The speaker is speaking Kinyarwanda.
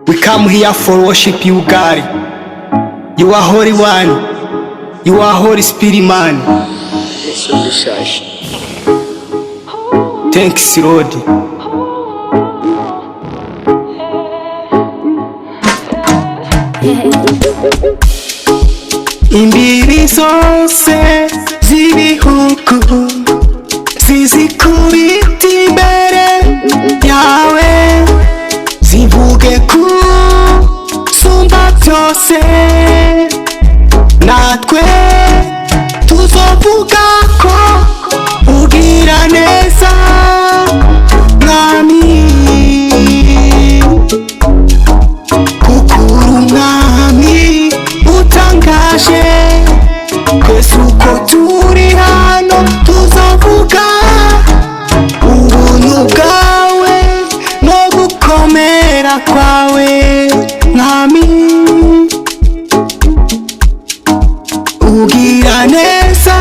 We come here for worship you, God. You are Holy One. You are Holy Spirit, man. Thanks, Lord. Imbibi zose z'ibihugu zizikubita imbere yawe, zivuge ko usumba byose, natwe tuzovuga ko ugira neza mwami, kuko uri umwami utangaje. Twese uko turi hano tuzovuga ubuntu bwawe no gukomera kwawe mwami, ugira neza